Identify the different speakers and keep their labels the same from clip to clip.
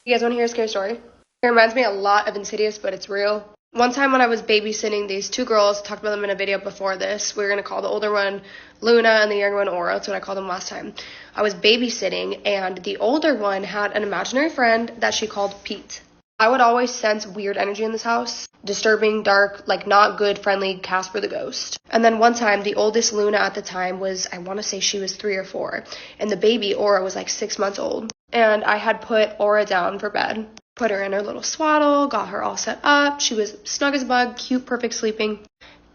Speaker 1: You guys want to hear a scary story? It reminds me a lot of Insidious, but it's real. One time when I was babysitting these two girls, talked about them in a video before this, we were going to call the older one Luna and the younger one Aura. That's what I called them last time. I was babysitting, and the older one had an imaginary friend that she called Pete. I would always sense weird energy in this house. Disturbing, dark, like not good, friendly Casper the Ghost. And then one time, the oldest Luna at the time was, I want to say she was 3 or 4. And the baby, Aura, was like 6 months old. And I had put Aura down for bed. Put her in her little swaddle, got her all set up. She was snug as a bug, cute, perfect sleeping.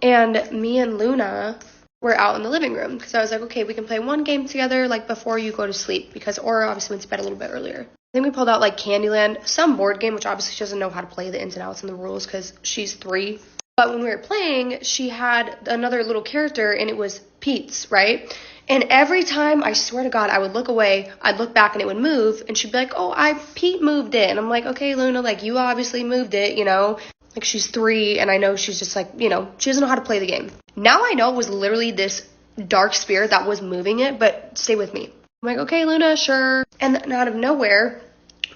Speaker 1: And me and Luna were out in the living room because I was like, okay, we can play one game together like before you go to sleep because Aura obviously went to bed a little bit earlier. I think we pulled out like Candyland, some board game, which obviously she doesn't know how to play the ins and outs and the rules because she's 3. But when we were playing, she had another little character and it was Pete's, right? And every time, I swear to God, I would look away, I'd look back and it would move, and she'd be like, oh, Pete moved it. And I'm like, okay, Luna, like, you obviously moved it, you know? Like, she's 3, and I know she's just like, you know, she doesn't know how to play the game. Now I know it was literally this dark spirit that was moving it, but stay with me. I'm like, okay, Luna, sure. And then out of nowhere,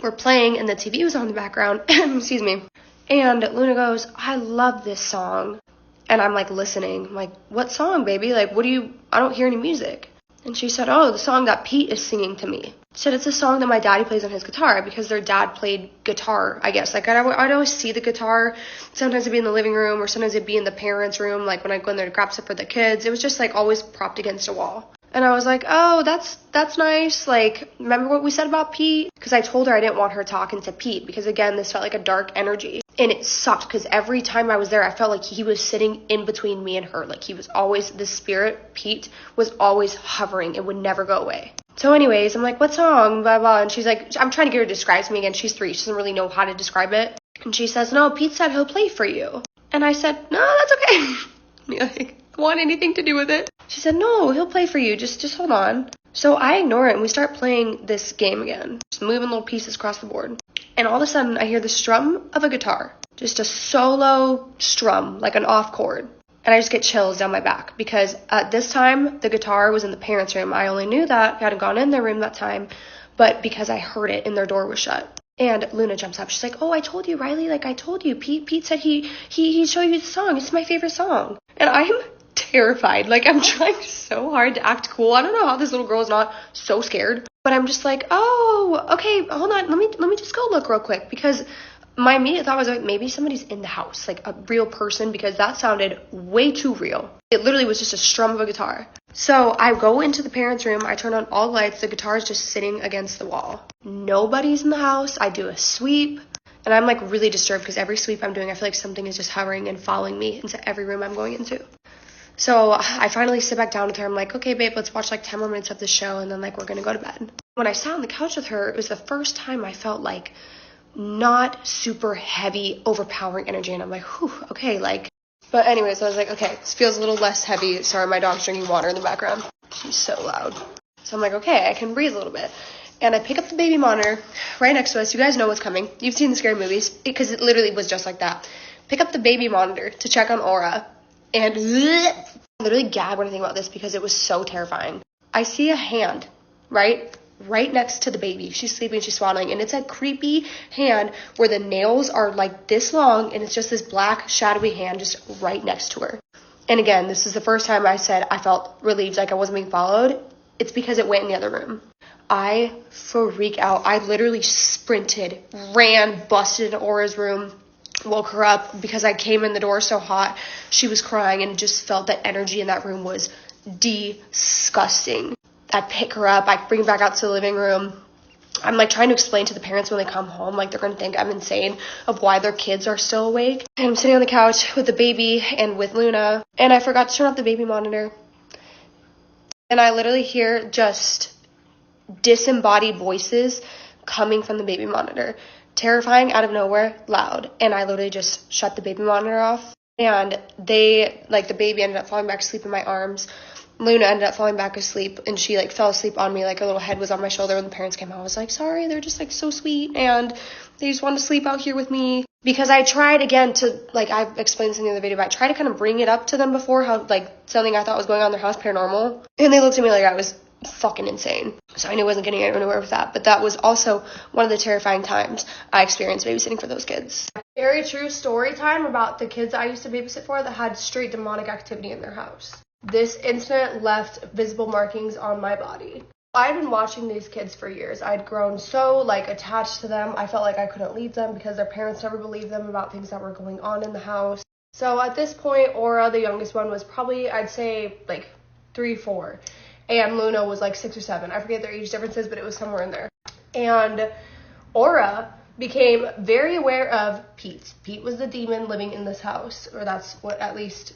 Speaker 1: we're playing, and the TV was on in the background, excuse me. And Luna goes, I love this song. And I'm like listening. I'm like, what song, baby? Like, I don't hear any music. And she said, oh, the song that Pete is singing to me. She said, it's a song that my daddy plays on his guitar because their dad played guitar, I guess. Like, I'd always see the guitar. Sometimes it'd be in the living room or sometimes it'd be in the parents' room. Like, when I go in there to grab stuff for the kids, it was just like always propped against a wall. And I was like, oh, that's nice. Like, remember what we said about Pete? Because I told her I didn't want her talking to Pete because, again, this felt like a dark energy. And it sucked because every time I was there, I felt like he was sitting in between me and her. Like, he was always, the spirit, Pete, was always hovering. It would never go away. So anyways, I'm like, what song? Blah, blah. And she's like, I'm trying to get her to describe to me again. She's 3. She doesn't really know how to describe it. And she says, no, Pete said he'll play for you. And I said, no, that's okay. Like, want anything to do with it? She said, no, he'll play for you. Just hold on. So I ignore it and we start playing this game again. Just moving little pieces across the board. And all of a sudden I hear the strum of a guitar. Just a solo strum, like an off chord. And I just get chills down my back because at this time the guitar was in the parents' room. I only knew that. I hadn't gone in their room that time. But because I heard it and their door was shut. And Luna jumps up. She's like, oh, I told you, Riley. Like, I told you. Pete said he'd show you the song. It's my favorite song. And I'm terrified. Like, I'm trying so hard to act cool. I don't know how this little girl is not so scared. But I'm just like, oh, okay, hold on. Let me just go look real quick. Because my immediate thought was like, maybe somebody's in the house. Like, a real person. Because that sounded way too real. It literally was just a strum of a guitar. So I go into the parents' room. I turn on all lights. The guitar is just sitting against the wall. Nobody's in the house. I do a sweep. And I'm like really disturbed because every sweep I'm doing, I feel like something is just hovering and following me into every room I'm going into. So I finally sit back down with her. I'm like, okay, babe, let's watch like 10 more minutes of the show. And then like, we're going to go to bed. When I sat on the couch with her, it was the first time I felt like not super heavy, overpowering energy. And I'm like, whew, okay, like. But anyways, I was like, okay, this feels a little less heavy. Sorry, my dog's drinking water in the background. She's so loud. So I'm like, okay, I can breathe a little bit. And I pick up the baby monitor right next to us. You guys know what's coming. You've seen the scary movies because it literally was just like that. Pick up the baby monitor to check on Aura. And I literally gagged when I think about this because it was so terrifying. I see a hand, right next to the baby. She's sleeping, she's swaddling, and it's a creepy hand where the nails are like this long, and it's just this black, shadowy hand just right next to her. And again, this is the first time I said I felt relieved, like I wasn't being followed. It's because it went in the other room. I freak out. I literally sprinted, ran, busted into Aura's room, woke her up because I came in the door so hot. She was crying and just felt that energy in that room was disgusting. I pick her up. I bring her back out to the living room. I'm like trying to explain to the parents when they come home, like they're going to think I'm insane of why their kids are still awake. And I'm sitting on the couch with the baby and with Luna. And I forgot to turn off the baby monitor. And I literally hear just disembodied voices coming from the baby monitor. Terrifying, out of nowhere, loud. And I literally just shut the baby monitor off. And the baby ended up falling back asleep in my arms. Luna ended up falling back asleep, and she like fell asleep on me, like her little head was on my shoulder. When the parents came out, I was like, sorry, they're just like so sweet, and they just wanted to sleep out here with me. Because I tried again to, like, I've explained this in the other video, but I tried to kind of bring it up to them before, how like something I thought was going on in their house paranormal, and they looked at me like I was fucking insane. So I knew I wasn't getting anywhere with that. But that was also one of the terrifying times I experienced babysitting for those kids. Very true story time about the kids I used to babysit for that had straight demonic activity in their house. This incident left visible markings on my body. I had been watching these kids for years. I'd grown so, like, attached to them. I felt like I couldn't leave them because their parents never believed them about things that were going on in the house. So at this point, Aura, the youngest one, was probably, I'd say, like, 3, 4. And Luna was, like, 6 or 7. I forget their age differences, but it was somewhere in there. And Aura became very aware of Pete. Pete was the demon living in this house, or that's what at least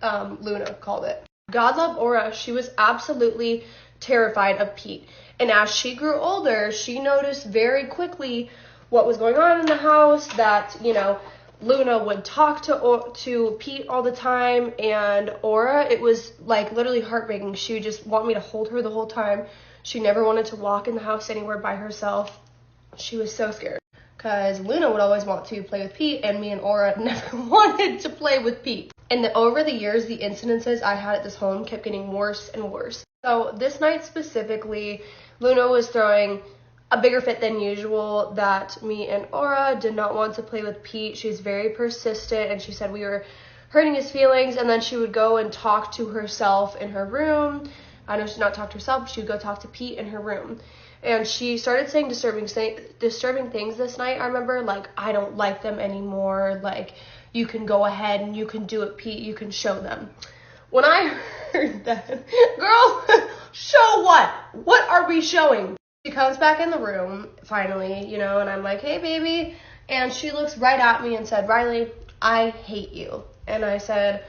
Speaker 1: Luna called it. God love Aura. She was absolutely terrified of Pete. And as she grew older, she noticed very quickly what was going on in the house, that, you know, Luna would talk to Pete all the time, and Aura, it was like literally heartbreaking. She would just want me to hold her the whole time. She never wanted to walk in the house anywhere by herself. She was so scared because Luna would always want to play with Pete, and me and Aura never wanted to play with Pete. And over the years, the incidences I had at this home kept getting worse and worse. So this night specifically, Luna was throwing a bigger fit than usual that me and Aura did not want to play with Pete. She's very persistent, and she said we were hurting his feelings, and then she would go and talk to herself in her room. I know she's not talked to herself, but she would go talk to Pete in her room. And she started saying disturbing things this night. I remember, like, I don't like them anymore. Like, you can go ahead and you can do it, Pete. You can show them. When I heard that, girl, show what? What are we showing? She comes back in the room, finally, you know, and I'm like, hey, baby. And she looks right at me and said, Riley, I hate you. And I said,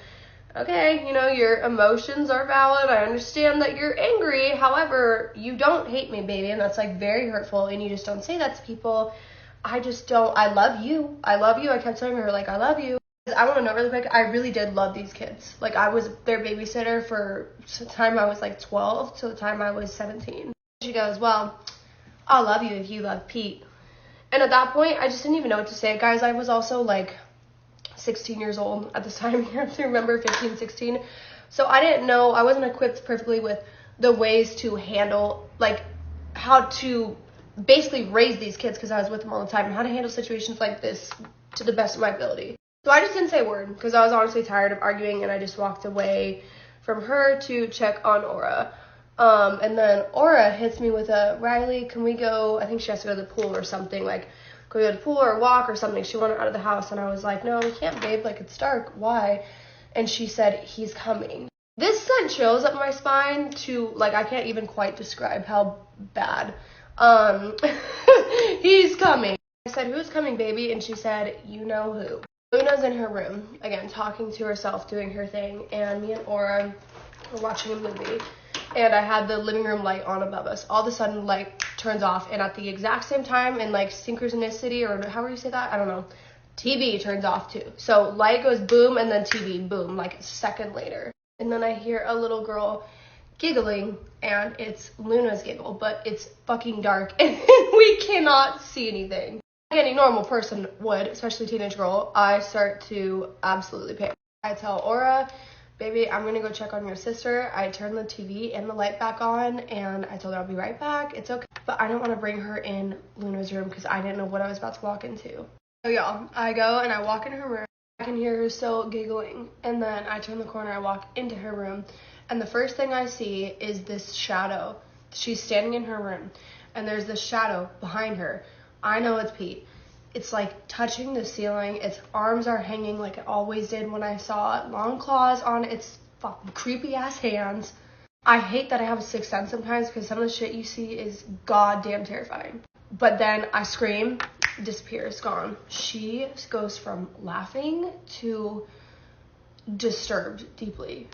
Speaker 1: okay, you know, your emotions are valid. I understand that you're angry. However, you don't hate me, baby. And that's, like, very hurtful. And you just don't say that to people. I just don't. I love you. I love you. I kept telling her, like, I love you. I want to know really quick, I really did love these kids. Like, I was their babysitter for the time I was, like, 12 to the time I was 17. She goes, well, I'll love you if you love Pete. And at that point, I just didn't even know what to say. Guys, I was also, like, 16 years old at this time. You have to remember, 15, 16. So I didn't know, I wasn't equipped perfectly with the ways to handle, like, how to basically raise these kids, because I was with them all the time, and how to handle situations like this to the best of my ability. So I just didn't say a word, because I was honestly tired of arguing, and I just walked away from her to check on Aura. And then Aura hits me with a, Riley, can we go, I think she has to go to the pool or something, like, can we go to the pool or walk or something? She wanted out of the house, and I was like, no, we can't, babe, like, it's dark, why? And she said, he's coming. This sent chills up my spine to, like, I can't even quite describe how bad. He's coming. I said, who's coming, baby? And she said, you know who. Luna's in her room, again, talking to herself, doing her thing, and me and Aura were watching a movie. And I had the living room light on above us. All of a sudden, light turns off, and at the exact same time, in, like, synchronicity, or however you say that, I don't know, TV turns off too. So light goes boom, and then TV boom, like a second later. And then I hear a little girl giggling, and it's Luna's giggle, but it's fucking dark, and we cannot see anything. Like any normal person would, especially teenage girl, I start to absolutely panic. I tell Aura, baby, I'm gonna go check on your sister. I turn the TV and the light back on, and I told her I'll be right back. It's okay. But I don't want to bring her in Luna's room because I didn't know what I was about to walk into. So y'all, I go and I walk in her room. I can hear her still giggling. And then I turn the corner, I walk into her room. And the first thing I see is this shadow. She's standing in her room, and there's this shadow behind her. I know it's Pete. It's like touching the ceiling. Its arms are hanging like it always did when I saw it. Long claws on its fucking creepy ass hands. I hate that I have a sixth sense sometimes because some of the shit you see is goddamn terrifying. But then I scream, disappears, gone. She goes from laughing to disturbed deeply.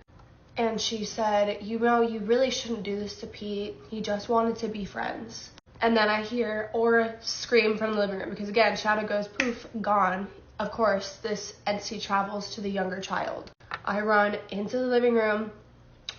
Speaker 1: And she said, you know, you really shouldn't do this to Pete. He just wanted to be friends. And then I hear Aura scream from the living room because, again, shadow goes poof, gone. Of course, this entity travels to the younger child. I run into the living room.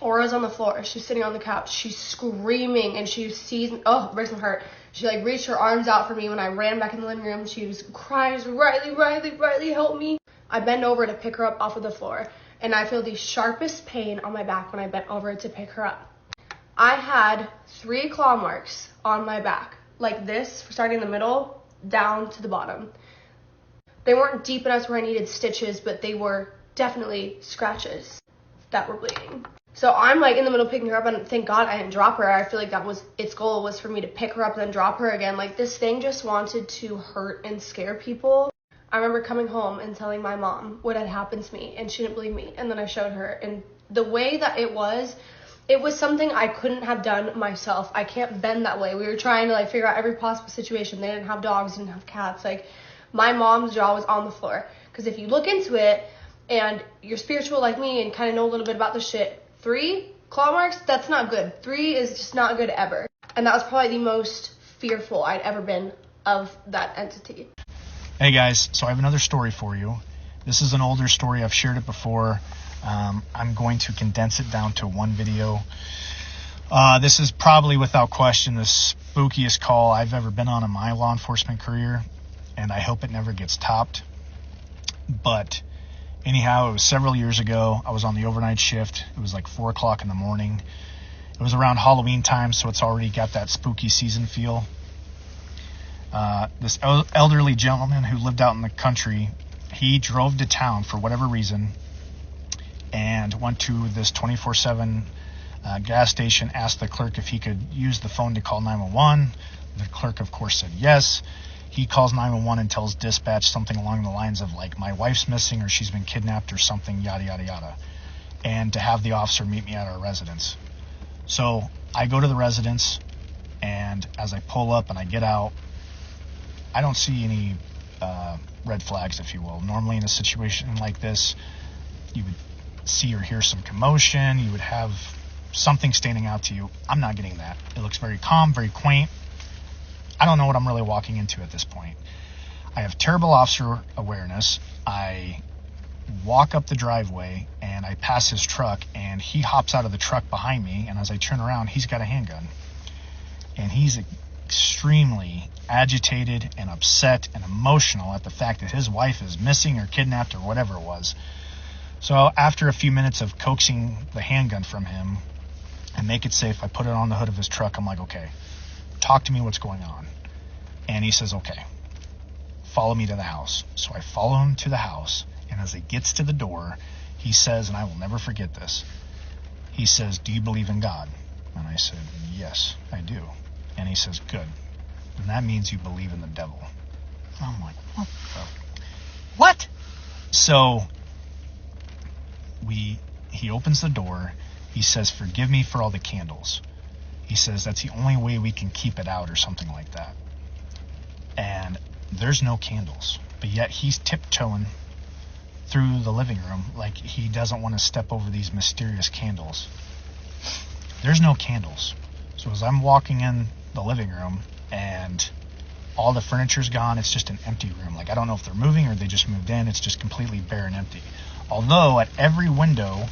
Speaker 1: Aura's on the floor. She's sitting on the couch. She's screaming, and she sees me. Oh, it breaks my heart. She, like, reached her arms out for me when I ran back in the living room. She was crying, Riley, Riley, Riley, help me. I bend over to pick her up off of the floor, and I feel the sharpest pain on my back when I bent over to pick her up. I had 3 claw marks on my back, like this, starting in the middle, down to the bottom. They weren't deep enough where I needed stitches, but they were definitely scratches that were bleeding. So I'm like in the middle picking her up, and thank God I didn't drop her. I feel like that was its goal, was for me to pick her up and then drop her again. Like, this thing just wanted to hurt and scare people. I remember coming home and telling my mom what had happened to me, and she didn't believe me. And then I showed her, and the way that it was something I couldn't have done myself. I can't bend that way. We were trying to like figure out every possible situation. They didn't have dogs, didn't have cats. Like, my mom's jaw was on the floor. Because if you look into it and you're spiritual like me and kind of know a little bit about the shit, 3 claw marks, that's not good. 3 is just not good ever. And that was probably the most fearful I'd ever been of that entity.
Speaker 2: Hey guys, so I have another story for you. This is an older story. I've shared it before. I'm going to condense it down to one video. This is probably without question the spookiest call I've ever been on in my law enforcement career, and I hope it never gets topped. But anyhow, it was several years ago. I was on the overnight shift. It was like 4 o'clock in the morning. It was around Halloween time, so it's already got that spooky season feel. This elderly gentleman who lived out in the country, he drove to town for whatever reason and went to this 24/7 gas station, asked the clerk if he could use the phone to call 911. The clerk, of course, said yes. He calls 911 and tells dispatch something along the lines of, like, my wife's missing or she's been kidnapped or something, yada, yada, yada, and to have the officer meet me at our residence. So I go to the residence, and as I pull up and I get out, I don't see any red flags, if you will. Normally in a situation like this, you would see or hear some commotion. You would have something standing out to you. I'm not getting that. It looks very calm, very quaint. I don't know what I'm really walking into at this point. I have terrible officer awareness. I walk up the driveway and I pass his truck, and he hops out of the truck behind me, and as I turn around, he's got a handgun. And he's extremely agitated and upset and emotional at the fact that his wife is missing or kidnapped or whatever it was. So after a few minutes of coaxing the handgun from him and make it safe, I put it on the hood of his truck. I'm like, okay, talk to me, what's going on? And he says, okay, follow me to the house. So I follow him to the house, and as he gets to the door, he says, and I will never forget this, he says, do you believe in God? And I said, yes, I do. And he says, good. And that means you believe in the devil. And I'm like, what? So he opens the door. He says, forgive me for all the candles. He says, that's the only way we can keep it out, or something like that. And there's no candles, but yet he's tiptoeing through the living room like he doesn't want to step over these mysterious candles. There's no candles. So as I'm walking in the living room and all the furniture's gone, it's just an empty room. Like, I don't know if they're moving or they just moved in. It's just completely bare and empty. Although at every window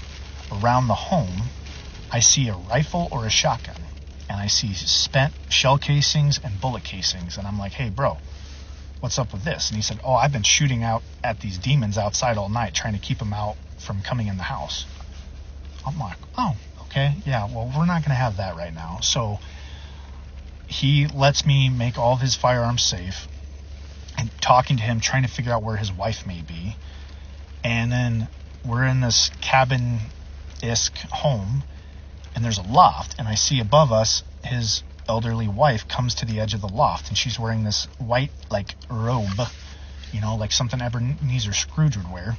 Speaker 2: around the home, I see a rifle or a shotgun, and I see spent shell casings and bullet casings. And I'm like, hey, bro, what's up with this? And he said, oh, I've been shooting out at these demons outside all night, trying to keep them out from coming in the house. I'm like, oh, okay, yeah, well, we're not going to have that right now. So he lets me make all of his firearms safe, and talking to him, trying to figure out where his wife may be. And then we're in this cabin-esque home, and there's a loft, and I see above us his elderly wife comes to the edge of the loft, and she's wearing this white, like, robe, you know, like something Ebenezer Scrooge would wear.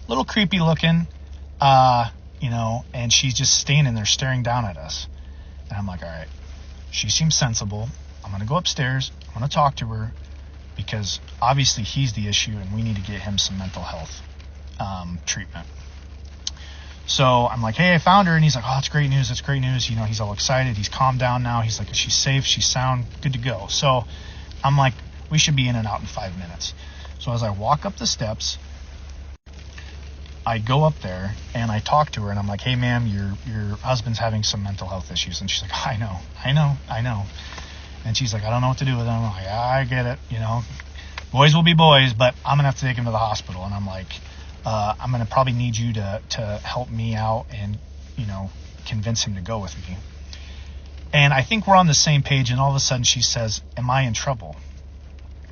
Speaker 2: Little creepy looking, you know, and she's just standing there staring down at us. And I'm like, all right, she seems sensible. I'm going to go upstairs. I'm going to talk to her, because obviously he's the issue, and we need to get him some mental health treatment. So I'm like, hey, I found her. And he's like, oh, that's great news. That's great news. You know, he's all excited. He's calmed down now. He's like, she's safe. She's sound. Good to go. So I'm like, we should be in and out in 5 minutes. So as I walk up the steps, I go up there and I talk to her, and I'm like, hey, ma'am, your husband's having some mental health issues. And she's like, I know. And she's like, I don't know what to do with him. I'm like, I get it. You know, boys will be boys, but I'm going to have to take him to the hospital. And I'm like, I'm going to probably need you to help me out and, you know, convince him to go with me. And I think we're on the same page, and all of a sudden she says, am I in trouble?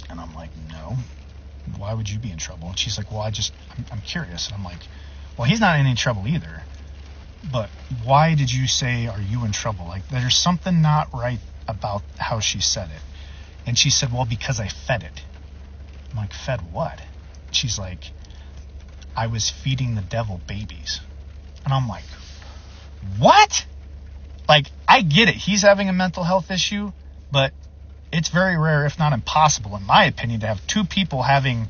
Speaker 2: And I'm like, no. Why would you be in trouble? And she's like, well, I'm curious. And I'm like, well, he's not in any trouble either. But why did you say, are you in trouble? Like, there's something not right about how she said it. And she said, well, because I fed it. I'm like, fed what? She's like, I was feeding the devil babies. And I'm like, what? Like, I get it. He's having a mental health issue, but it's very rare, if not impossible, in my opinion, to have two people having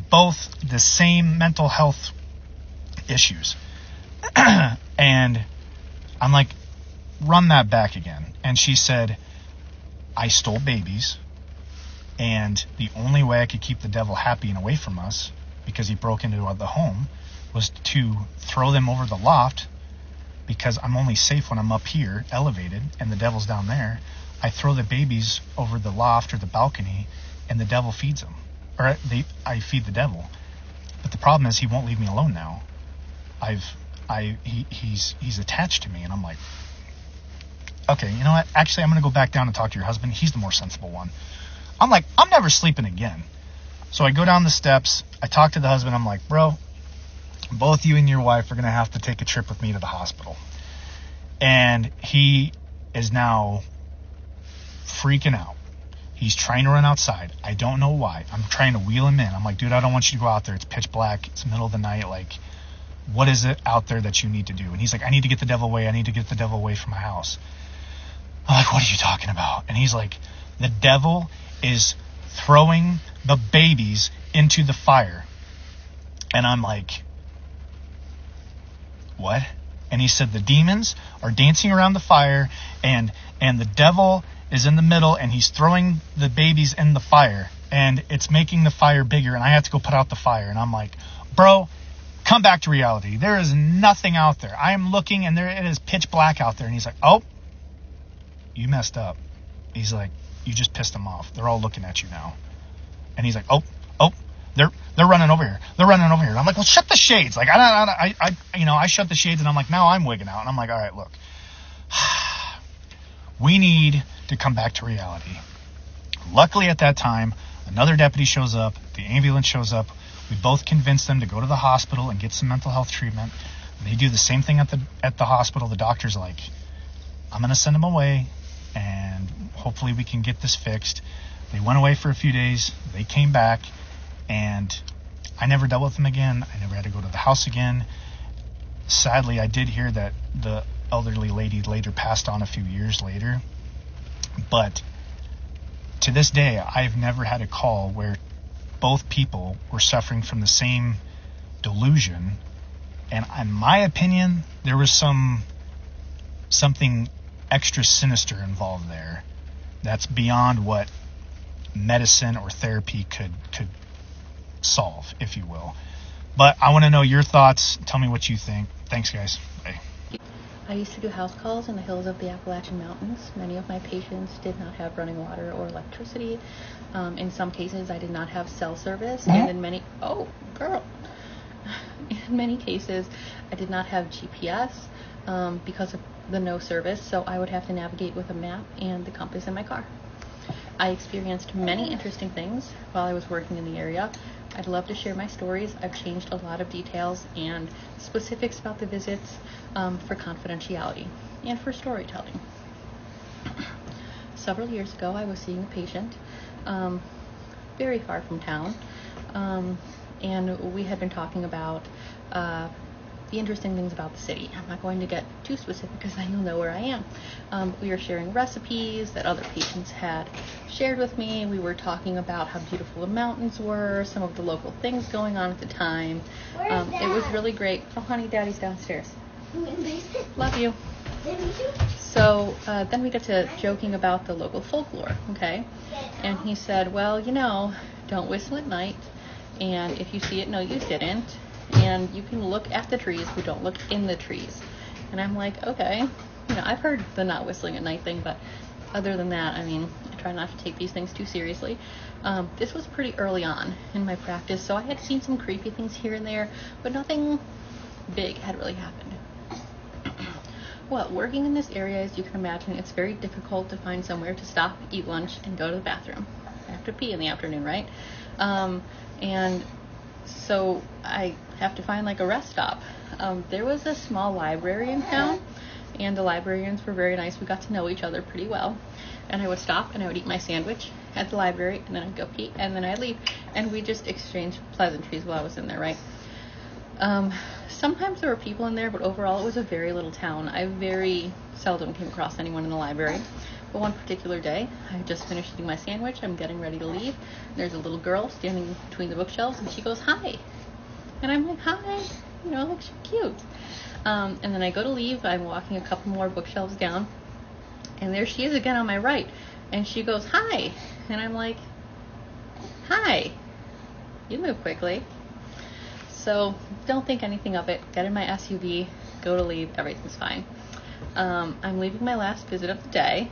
Speaker 2: both the same mental health issues. And I'm like, run that back again. And she said, I stole babies, and the only way I could keep the devil happy and away from us, because he broke into the home, was to throw them over the loft, because I'm only safe when I'm up here, elevated, and the devil's down there. I throw the babies over the loft or the balcony, and the devil feeds them. Or I feed the devil. But the problem is he won't leave me alone now. He's attached to me, and I'm like, okay, you know what? Actually, I'm going to go back down and talk to your husband. He's the more sensible one. I'm like, I'm never sleeping again. So I go down the steps. I talk to the husband. I'm like, bro, both you and your wife are going to have to take a trip with me to the hospital. And he is now freaking out. He's trying to run outside. I don't know why. I'm trying to wheel him in. I'm like, dude, I don't want you to go out there. It's pitch black. It's the middle of the night. Like, what is it out there that you need to do? And he's like, I need to get the devil away. I need to get the devil away from my house. I'm like, what are you talking about? And he's like, the devil is throwing the babies into the fire. And I'm like, what? And he said the demons are dancing around the fire, and the devil is in the middle, and he's throwing the babies in the fire, and it's making the fire bigger, and I have to go put out the fire. And I'm like, bro, come back to reality. There is nothing out there. I am looking, and it is pitch black out there. And he's like, oh, you messed up. He's like, you just pissed them off. They're all looking at you now. And he's like, oh, they're running over here. They're running over here. And I'm like, well, shut the shades. Like, I shut the shades, and I'm like, now I'm wigging out. And I'm like, all right, look, we need to come back to reality. Luckily at that time, another deputy shows up. The ambulance shows up. We both convince them to go to the hospital and get some mental health treatment. They do the same thing at the hospital. The doctor's like, I'm going to send them away, and hopefully we can get this fixed. They went away for a few days. They came back, and I never dealt with them again. I never had to go to the house again. Sadly, I did hear that the elderly lady later passed on a few years later. But to this day, I've never had a call where both people were suffering from the same delusion. And in my opinion, there was something extra sinister involved there that's beyond what medicine or therapy could solve, if you will. But I want to know your thoughts. Tell me what you think. Thanks, guys. Bye.
Speaker 3: I used to do house calls in the hills of the Appalachian Mountains. Many of my patients did not have running water or electricity. In some cases, I did not have cell service, and in many cases, I did not have GPS because of the no service. So I would have to navigate with a map and the compass in my car. I experienced many interesting things while I was working in the area. I'd love to share my stories. I've changed a lot of details and specifics about the visits for confidentiality and for storytelling. Several years ago, I was seeing a patient very far from town, and we had been talking about the interesting things about the city. I'm not going to get too specific because then you'll know where I am. We were sharing recipes that other patients had shared with me. We were talking about how beautiful the mountains were, some of the local things going on at the time. It was really great. Oh, honey, Daddy's downstairs. Love you. So then we got to joking about the local folklore, okay? And he said, well, don't whistle at night, and if you see it, no, you didn't. And you can look at the trees, but don't look in the trees. And I'm like, okay, I've heard the not whistling at night thing, but other than that, I try not to take these things too seriously. This was pretty early on in my practice, so I had seen some creepy things here and there, but nothing big had really happened. Well, working in this area, as you can imagine, it's very difficult to find somewhere to stop, eat lunch, and go to the bathroom. I have to pee in the afternoon, right? And so I have to find like a rest stop. There was a small library in town, and the librarians were very nice. We got to know each other pretty well. And I would stop and I would eat my sandwich at the library, and then I'd go pee, and then I'd leave. And we just exchanged pleasantries while I was in there, right? Sometimes there were people in there, but overall it was a very little town. I very seldom came across anyone in the library. But one particular day, I just finished eating my sandwich. I'm getting ready to leave. There's a little girl standing between the bookshelves, and she goes, "Hi." And I'm like, "Hi." You know, like, she's cute. And then I go to leave. I'm walking a couple more bookshelves down, and there she is again on my right. And she goes, "Hi." And I'm like, "Hi. You move quickly." So don't think anything of it. Get in my SUV, go to leave, everything's fine. I'm leaving my last visit of the day,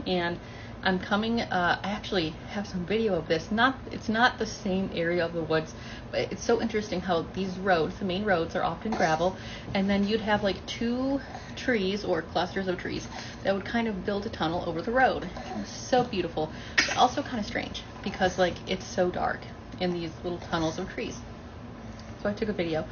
Speaker 3: and I'm coming, I actually have some video of this. It's not the same area of the woods, but it's so interesting how these roads, the main roads, are often gravel, and then you'd have like two trees or clusters of trees that would kind of build a tunnel over the road. It's so beautiful, but also kind of strange because like it's so dark in these little tunnels of trees. So I took a video.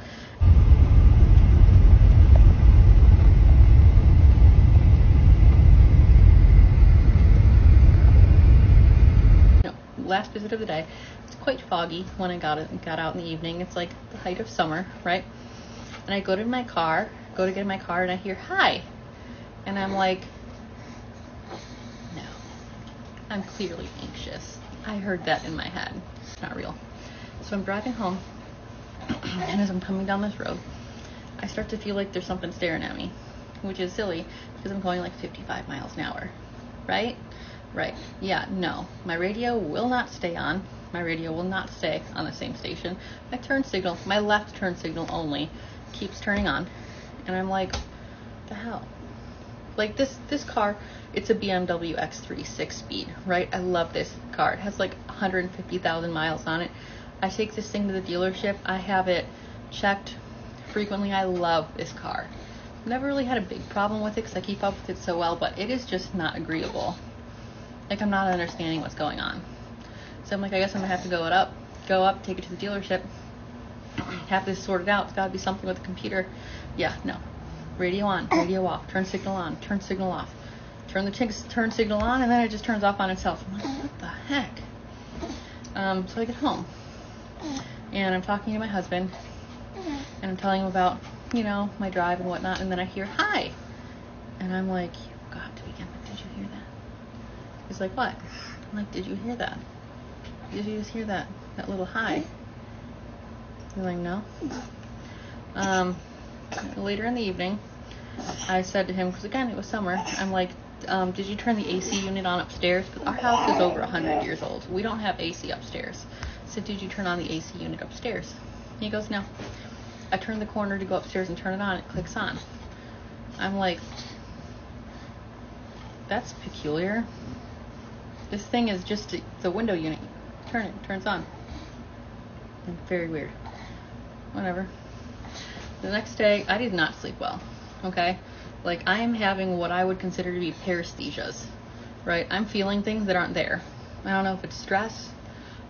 Speaker 3: Last visit of the day. It's quite foggy when I got out in the evening. It's like the height of summer, right? And I go to get in my car, and I hear, "Hi." And I'm like, no, I'm clearly anxious. I heard that in my head. It's not real. So I'm driving home, and as I'm coming down this road, I start to feel like there's something staring at me, which is silly because I'm going like 55 miles an hour, right? Right. Yeah, no. My radio will not stay on. My radio will not stay on the same station. My turn signal, my left turn signal only, keeps turning on. And I'm like, what the hell? Like this car, it's a BMW X3 6-speed, right? I love this car. It has like 150,000 miles on it. I take this thing to the dealership. I have it checked frequently. I love this car. Never really had a big problem with it because I keep up with it so well, but it is just not agreeable. Like, I'm not understanding what's going on. So I'm like, I guess I'm gonna have to go up, take it to the dealership, have this sorted out. It's gotta be something with the computer. Yeah, no. Radio on, radio off, turn signal on, turn signal off. Turn signal on, and then it just turns off on itself. I'm like, what the heck? So I get home, and I'm talking to my husband, and I'm telling him about, my drive and whatnot, and then I hear, "Hi." And I'm like, you've got to be kidding me. Did you hear that? He's like, "What?" I'm like, "Did you hear that? Did you just hear that little hi?" He's like, "No." Later in the evening, I said to him, because again, it was summer, I'm like, "Did you turn the AC unit on upstairs? Because our house is over 100 years old. We don't have AC upstairs." I said, "Did you turn on the AC unit upstairs?" He goes, "No." I turn the corner to go upstairs and turn it on. It clicks on. I'm like, that's peculiar. This thing is just the window unit. Turn it, turns on. Very weird. Whatever. The next day, I did not sleep well. Okay? Like, I am having what I would consider to be paresthesias. Right? I'm feeling things that aren't there. I don't know if it's stress,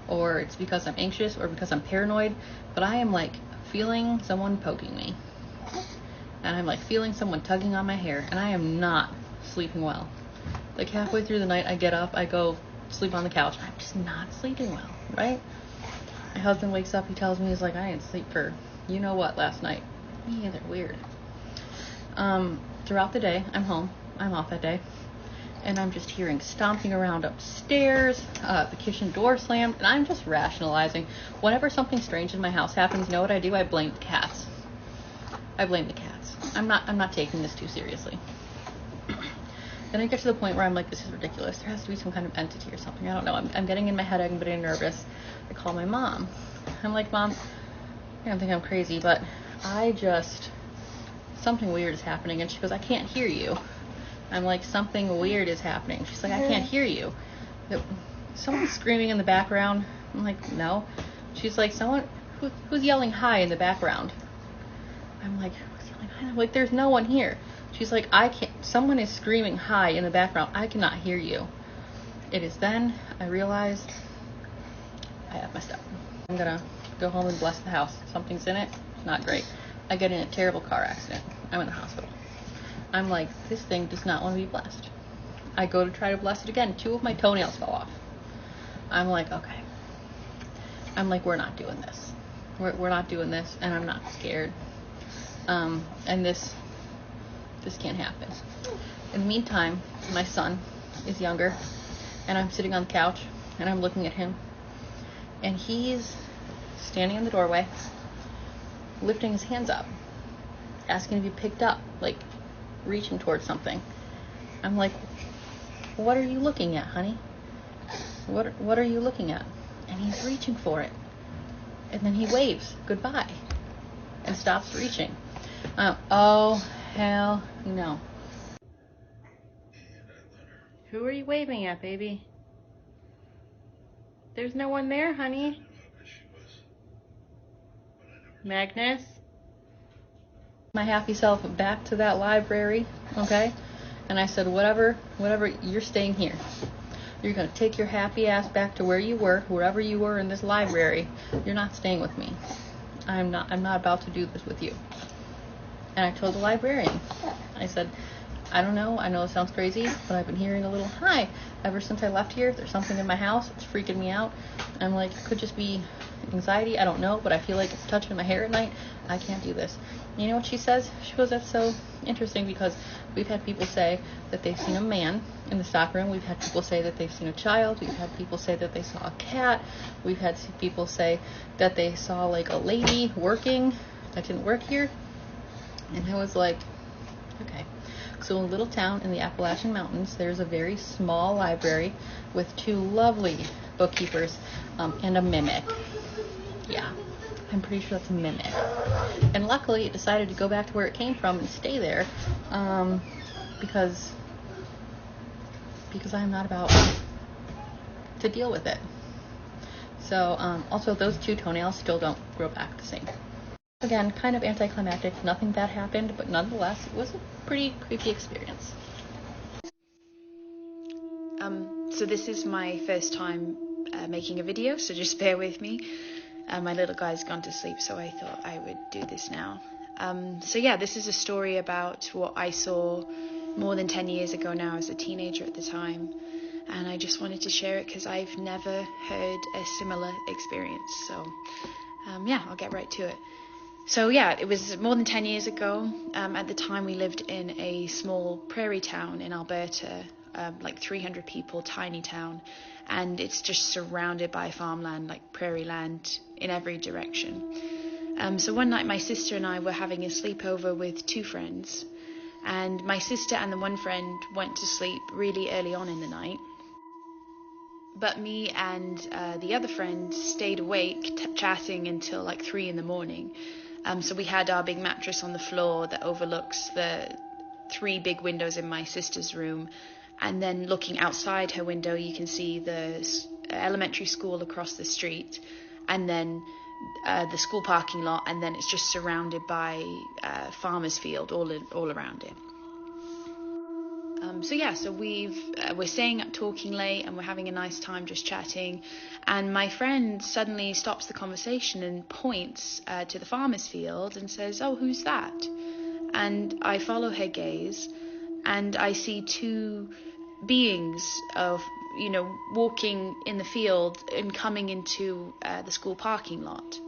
Speaker 3: or it's because I'm anxious, or because I'm paranoid, but I am like feeling someone poking me. And I'm like feeling someone tugging on my hair, and I am not sleeping well. Like, halfway through the night, I get up, I go sleep on the couch. I'm just not sleeping well, right? My husband wakes up, he tells me, he's like, "I didn't sleep for you-know-what last night." Me either, weird. Throughout the day, I'm home. I'm off that day. And I'm just hearing stomping around upstairs, the kitchen door slammed, and I'm just rationalizing. Whenever something strange in my house happens, you know what I do? I blame the cats. I blame the cats. I'm not taking this too seriously. Then I get to the point where I'm like, this is ridiculous. There has to be some kind of entity or something. I don't know. I'm getting in my head. I'm getting nervous. I call my mom. I'm like, "Mom, I don't think I'm crazy, but something weird is happening." And she goes, "I can't hear you." I'm like, "Something weird is happening." She's like, "I can't hear you." Someone's screaming in the background. I'm like, "No." She's like, "Who's yelling hi in the background?" I'm like, "Who's yelling hi?" I'm like, "There's no one here." She's like, I can't, someone is screaming hi in the background. I cannot hear you. It is then I realized I have messed up. I'm gonna go home and bless the house. Something's in it. Not great. I get in a terrible car accident. I'm in the hospital. I'm like, this thing does not want to be blessed. I go to try to bless it again. 2 of my toenails fell off. I'm like, okay. I'm like, we're not doing this. We're not doing this, and I'm not scared. And this can't happen. In the meantime, my son is younger, and I'm sitting on the couch, and I'm looking at him, and he's standing in the doorway, lifting his hands up, asking to be picked up, like reaching towards something. I'm like, what are you looking at, honey? What are you looking at? And he's reaching for it. And then he waves goodbye and stops reaching. Oh, hell no. Who are you waving at, baby? There's no one there, honey. Magnus? My happy self back to that library, okay? And I said, whatever, you're staying here. You're going to take your happy ass back to where you were, wherever you were in this library. You're not staying with me. I'm not about to do this with you. And I told the librarian, I said, I don't know, I know it sounds crazy, but I've been hearing a little hi ever since I left here. There's something in my house, it's freaking me out. I'm like, it could just be anxiety, I don't know, but I feel like it's touching my hair at night. I can't do this. You know what she says? She goes, that's so interesting, because we've had people say that they've seen a man in the stock room. We've had people say that they've seen a child. We've had people say that they saw a cat. We've had people say that they saw like a lady working that didn't work here. And I was like, okay. So in a little town in the Appalachian Mountains, there's a very small library with 2 lovely bookkeepers and a mimic. Yeah, I'm pretty sure that's a mimic. And luckily, it decided to go back to where it came from and stay there because I'm not about to deal with it. So also, those 2 toenails still don't grow back the same. Again, kind of anticlimactic. Nothing bad happened, but nonetheless, it was a pretty creepy experience.
Speaker 4: So this is my first time making a video, so just bear with me. My little guy's gone to sleep, so I thought I would do this now. So yeah, this is a story about what I saw more than 10 years ago now as a teenager at the time. And I just wanted to share it because I've never heard a similar experience. So yeah, I'll get right to it. So yeah, it was more than 10 years ago. At the time, we lived in a small prairie town in Alberta, like 300 people, tiny town, and it's just surrounded by farmland, like prairie land in every direction. So one night, my sister and I were having a sleepover with 2 friends, and my sister and the one friend went to sleep really early on in the night. But me and the other friend stayed awake chatting until like 3 in the morning. So we had our big mattress on the floor that overlooks the 3 big windows in my sister's room. And then looking outside her window, you can see the elementary school across the street. And then the school parking lot. And then it's just surrounded by farmer's field all around it. So yeah, so we're staying up talking late and we're having a nice time just chatting, and my friend suddenly stops the conversation and points to the farmer's field and says, "Oh, who's that?" And I follow her gaze and I see 2 beings walking in the field and coming into the school parking lot.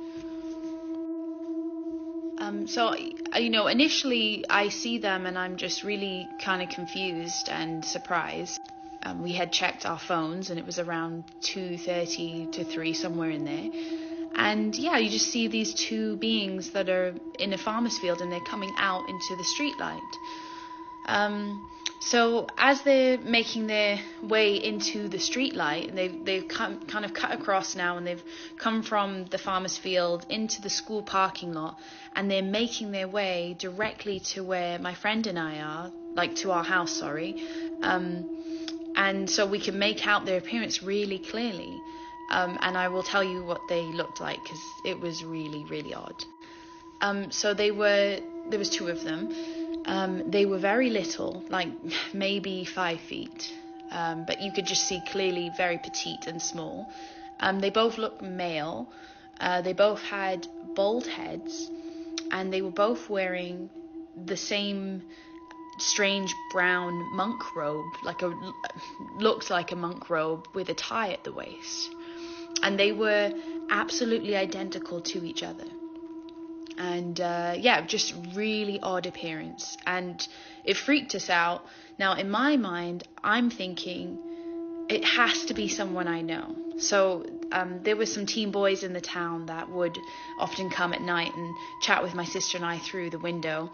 Speaker 4: So, initially I see them and I'm just really kind of confused and surprised. We had checked our phones and it was around 2:30 to 3, somewhere in there. And yeah, you just see these 2 beings that are in a farmer's field and they're coming out into the street light. So as they're making their way into the street light, they've kind of cut across now, and they've come from the farmer's field into the school parking lot, and they're making their way directly to where my friend and I are, like to our house, sorry. And so we can make out their appearance really clearly. And I will tell you what they looked like because it was really, really odd. So there was 2 of them. They were very little, like maybe 5 feet, but you could just see clearly very petite and small. They both looked male. They both had bald heads, and they were both wearing the same strange brown monk robe, looked like a monk robe with a tie at the waist. And they were absolutely identical to each other. And just really odd appearance. And it freaked us out. Now, in my mind, I'm thinking it has to be someone I know. So there were some teen boys in the town that would often come at night and chat with my sister and I through the window.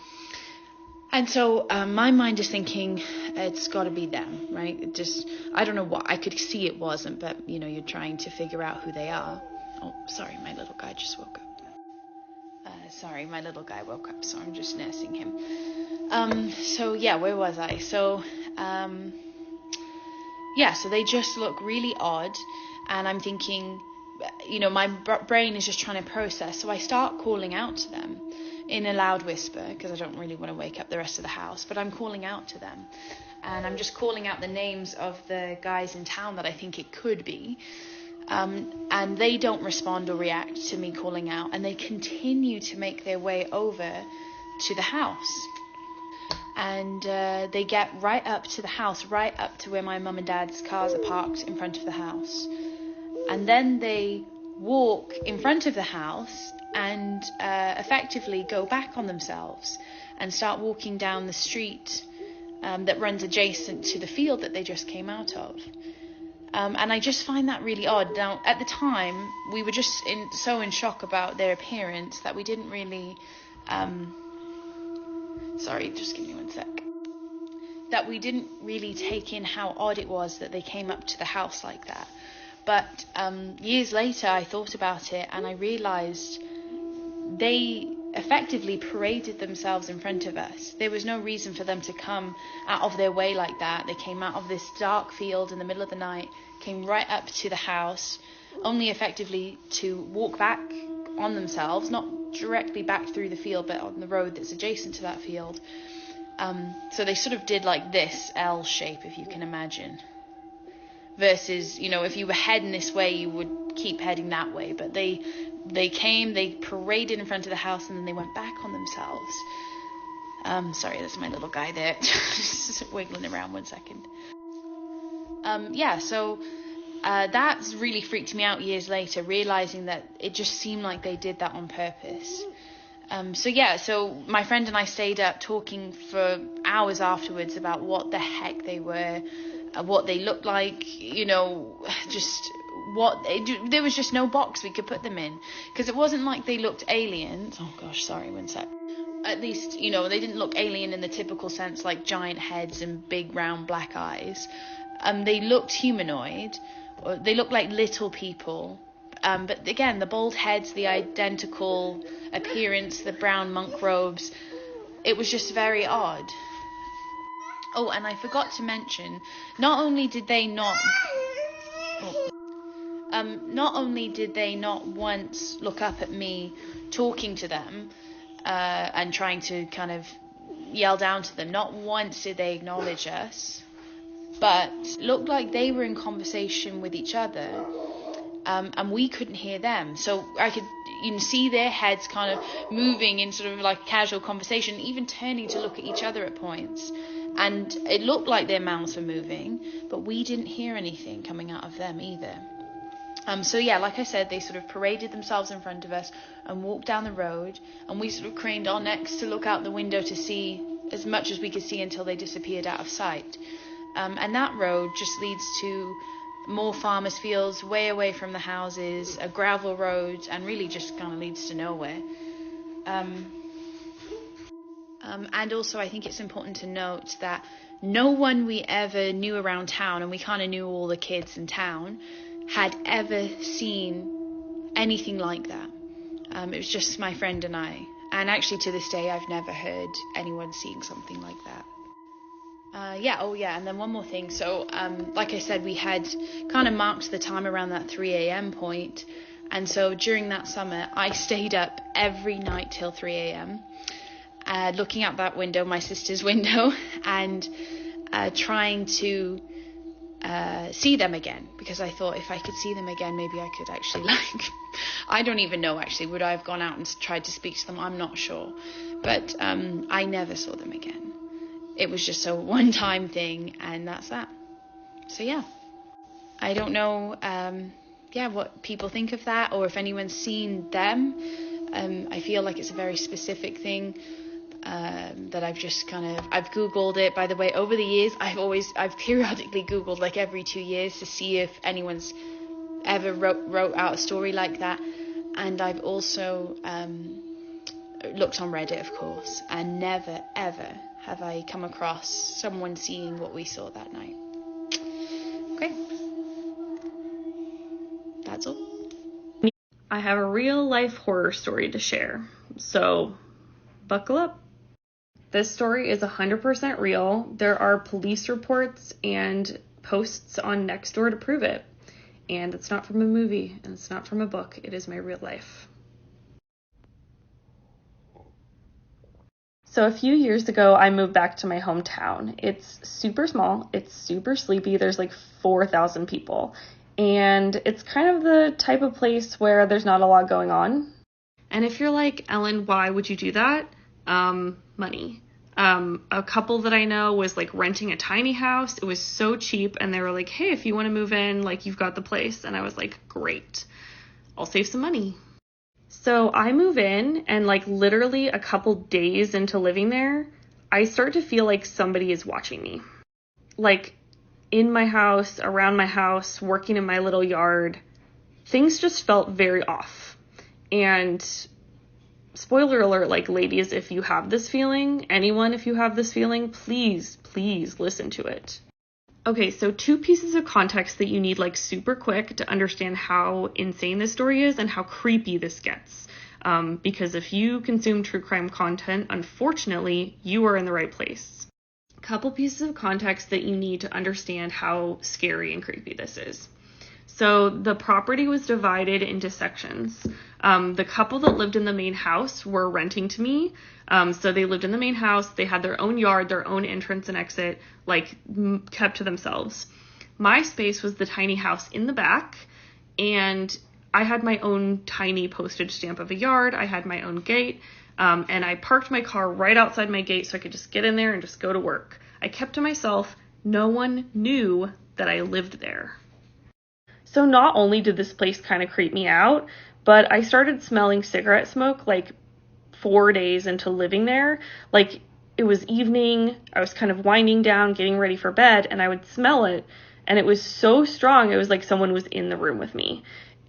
Speaker 4: And so my mind is thinking it's got to be them, right? I don't know what. I could see it wasn't, but, you're trying to figure out who they are. Oh, sorry, my little guy just woke up. So I'm just nursing him. Where was I? So they just look really odd. And I'm thinking, my brain is just trying to process. So I start calling out to them in a loud whisper, because I don't really want to wake up the rest of the house, but I'm calling out to them. And I'm just calling out the names of the guys in town that I think it could be. And they don't respond or react to me calling out, and they continue to make their way over to the house. And they get right up to the house, right up to where my mum and dad's cars are parked in front of the house. And then they walk in front of the house and effectively go back on themselves and start walking down the street that runs adjacent to the field that they just came out of. And I just find that really odd. Now, at the time, we were just so in shock about their appearance that we didn't really... sorry, just give me one sec. That we didn't really take in how odd it was that they came up to the house like that. But years later, I thought about it and I realised they effectively paraded themselves in front of us. There was no reason for them to come out of their way like that. They came out of this dark field in the middle of the night, came right up to the house, only effectively to walk back on themselves, not directly back through the field, but on the road that's adjacent to that field. So they sort of did like this L shape, if you can imagine. Versus, if you were heading this way, you would keep heading that way. But they came, they paraded in front of the house, and then they went back on themselves. Sorry, that's my little guy there, just wiggling around 1 second. That's really freaked me out years later, realizing that it just seemed like they did that on purpose. So my friend and I stayed up talking for hours afterwards about what the heck they were, what they looked like, there was just no box we could put them in, because it wasn't like they looked aliens. Oh gosh, sorry, 1 sec. At least, they didn't look alien in the typical sense, like giant heads and big round black eyes. They looked humanoid. They looked like little people. But again, the bald heads, the identical appearance, the brown monk robes, it was just very odd. Oh, and I forgot to mention, not only did they not once look up at me talking to them and trying to kind of yell down to them, not once did they acknowledge us, but looked like they were in conversation with each other, and we couldn't hear them. So I could see their heads kind of moving in sort of like casual conversation, even turning to look at each other at points. And it looked like their mouths were moving, but we didn't hear anything coming out of them either. Like I said, they sort of paraded themselves in front of us and walked down the road, and we sort of craned our necks to look out the window to see as much as we could see until they disappeared out of sight. And that road just leads to more farmers' fields, way away from the houses, a gravel road, and really just kind of leads to nowhere. And also, I think it's important to note that no one we ever knew around town, and we kind of knew all the kids in town, had ever seen anything like that. It was just my friend and I. And actually, to this day, I've never heard anyone seeing something like that. And then one more thing. So, like I said, we had kind of marked the time around that 3 a.m. point. And so during that summer, I stayed up every night till 3 a.m. looking out that window, my sister's window, and trying to see them again, because I thought if I could see them again, maybe I could actually, like, I don't even know actually, would I have gone out and tried to speak to them? I'm not sure, but I never saw them again. It was just a one-time thing, and that's that. So yeah, I don't know what people think of that, or if anyone's seen them. I feel like it's a very specific thing that I've just I've Googled it. By the way, over the years, I've periodically Googled, like every 2 years, to see if anyone's ever wrote out a story like that. And I've also looked on Reddit, of course, and never ever have I come across someone seeing what we saw that night. Okay, that's all.
Speaker 5: I have a real life horror story to share, so buckle up. This story is 100% real. There are police reports and posts on Nextdoor to prove it. And it's not from a movie, and it's not from a book. It is my real life. So a few years ago, I moved back to my hometown. It's super small. It's super sleepy. There's like 4,000 people. And it's kind of the type of place where there's not a lot going on. And if you're like, Ellen, why would you do that? Money. A couple that I know was like renting a tiny house. It was so cheap, and they were like, hey, if you want to move in, like, you've got the place. And I was like, great, I'll save some money. So I move in, and like literally a couple days into living there, I start to feel like somebody is watching me. Like in my house, around my house, working in my little yard, things just felt very off. And spoiler alert, like, ladies, if you have this feeling, anyone, if you have this feeling, please listen to it. Okay, so 2 pieces of context that you need, like, super quick to understand how insane this story is and how creepy this gets. Because if you consume true crime content, unfortunately, you are in the right place. Couple pieces of context that you need to understand how scary and creepy this is. So the property was divided into sections. The couple that lived in the main house were renting to me. So they lived in the main house. They had their own yard, their own entrance and exit, like kept to themselves. My space was the tiny house in the back, and I had my own tiny postage stamp of a yard. I had my own gate, and I parked my car right outside my gate so I could just get in there and just go to work. I kept to myself. No one knew that I lived there. So not only did this place kind of creep me out, but I started smelling cigarette smoke like 4 days into living there. Like, it was evening, I was kind of winding down, getting ready for bed, and I would smell it, and it was so strong, it was like someone was in the room with me.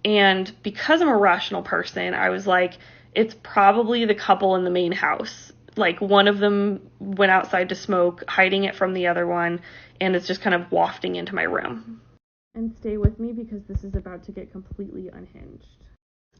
Speaker 5: And because I'm a rational person, I was like, it's probably the couple in the main house. Like, one of them went outside to smoke, hiding it from the other one, and it's just kind of wafting into my room. And stay with me because this is about to get completely unhinged.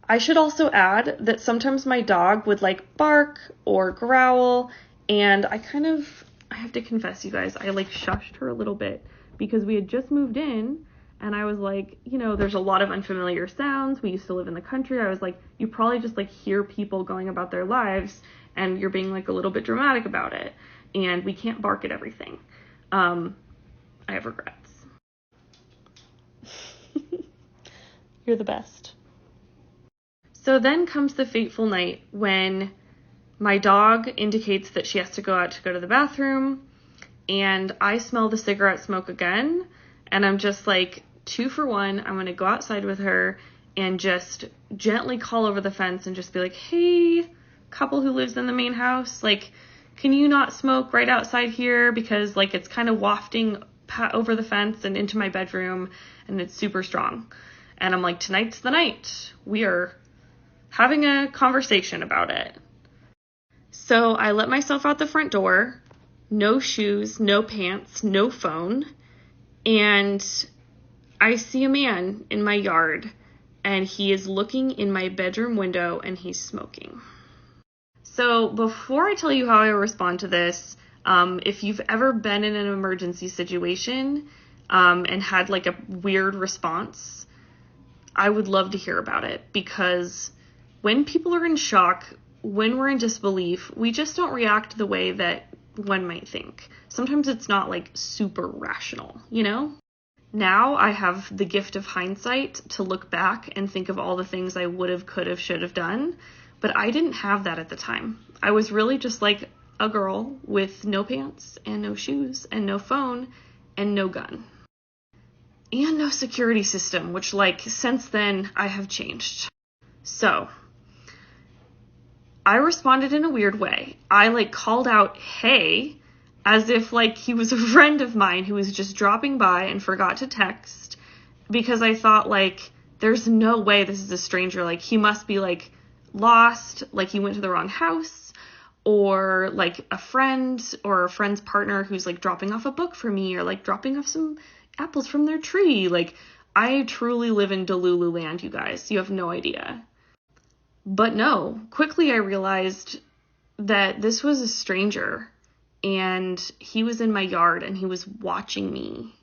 Speaker 5: I should also add that sometimes my dog would like bark or growl, and I have to confess, you guys, I like shushed her a little bit because we had just moved in, and I was like, you know, there's a lot of unfamiliar sounds. We used to live in the country. I was like, you probably just like hear people going about their lives, and you're being like a little bit dramatic about it, and we can't bark at everything. I have regrets. You're the best. So then comes the fateful night when my dog indicates that she has to go out to go to the bathroom, and I smell the cigarette smoke again, and I'm just like, 2 for 1, I'm going to go outside with her and just gently call over the fence and just be like, hey, couple who lives in the main house, like, can you not smoke right outside here, because like it's kind of wafting over the fence and into my bedroom, and it's super strong. And I'm like, tonight's the night. We are having a conversation about it. So I let myself out the front door, no shoes, no pants, no phone, and I see a man in my yard, and he is looking in my bedroom window, and he's smoking. So before I tell you how I respond to this, if you've ever been in an emergency situation and had like a weird response, I would love to hear about it, because when people are in shock, when we're in disbelief, we just don't react the way that one might think. Sometimes it's not like super rational, you know? Now I have the gift of hindsight to look back and think of all the things I would have, could have, should have done, but I didn't have that at the time. I was really just like a girl with no pants and no shoes and no phone and no gun. And no security system, which like since then I have changed. So I responded in a weird way. I like called out, "Hey," as if like he was a friend of mine who was just dropping by and forgot to text, because I thought like there's no way this is a stranger. Like he must be like lost, like he went to the wrong house, or like a friend or a friend's partner who's like dropping off a book for me, or like dropping off some apples from their tree. Like I truly live in Delulu land, you guys. You have no idea. But no, quickly I realized that this was a stranger and he was in my yard and he was watching me.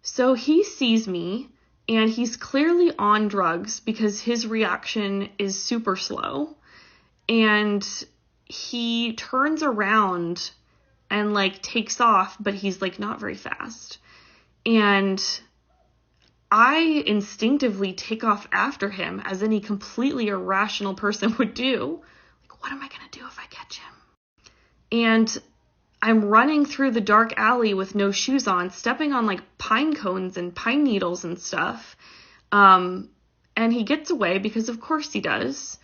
Speaker 5: So he sees me and he's clearly on drugs because his reaction is super slow, and he turns around and like takes off, but he's like not very fast. And I instinctively take off after him, as any completely irrational person would do. Like, what am I going to do if I catch him? And I'm running through the dark alley with no shoes on, stepping on like pine cones and pine needles and stuff. And he gets away because of course he does.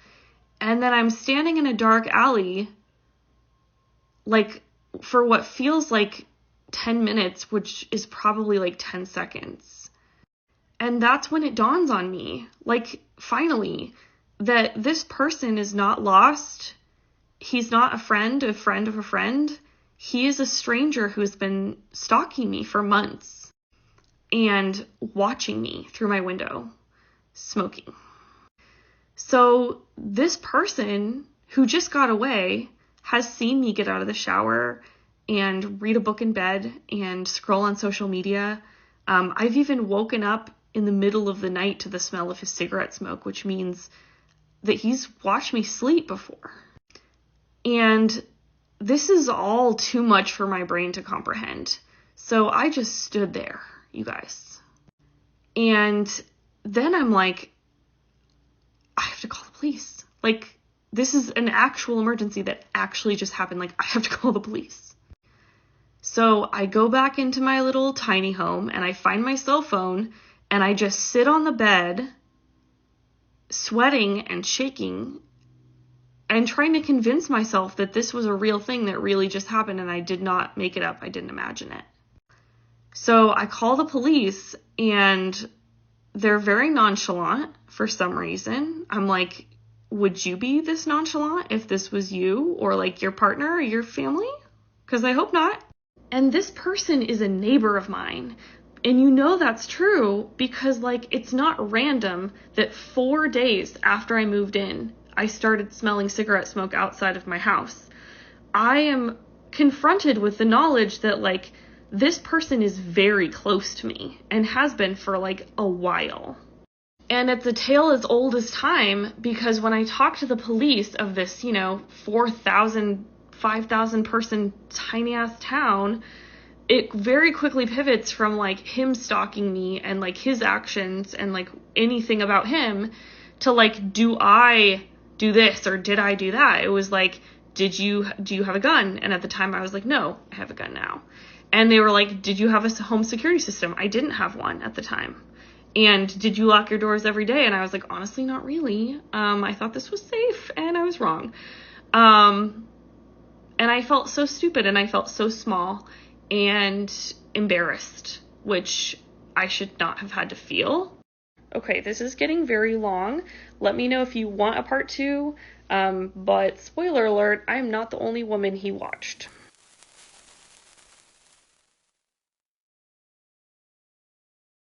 Speaker 5: And then I'm standing in a dark alley, like for what feels like 10 minutes, which is probably like 10 seconds. And that's when it dawns on me, like finally, that this person is not lost. He's not a friend of a friend. He is a stranger who's been stalking me for months and watching me through my window, smoking. So this person who just got away has seen me get out of the shower and read a book in bed and scroll on social media. I've even woken up in the middle of the night to the smell of his cigarette smoke, which means that he's watched me sleep before. And this is all too much for my brain to comprehend. So I just stood there, you guys. And then I'm like, I have to call the police. Like, this is an actual emergency that actually just happened. Like, I have to call the police. So I go back into my little tiny home and I find my cell phone and I just sit on the bed, sweating and shaking and trying to convince myself that this was a real thing that really just happened and I did not make it up. I didn't imagine it. So I call the police and they're very nonchalant for some reason. I'm like, would you be this nonchalant if this was you or like your partner or your family? Because I hope not. And this person is a neighbor of mine. And you know that's true because like it's not random that 4 days after I moved in, I started smelling cigarette smoke outside of my house. I am confronted with the knowledge that like this person is very close to me and has been for like a while. And it's a tale as old as time because when I talk to the police of this, 4,000, 5,000 person tiny ass town, it very quickly pivots from like him stalking me and like his actions and like anything about him to like, do I do this or did I do that? It was like, do you have a gun? And at the time I was like, no, I have a gun now. And they were like, did you have a home security system? I didn't have one at the time. And did you lock your doors every day? And I was like, honestly, not really. I thought this was safe and I was wrong. And I felt so stupid and I felt so small and embarrassed, which I should not have had to feel. Okay, this is getting very long. Let me know if you want a part 2. But spoiler alert, I am not the only woman he watched.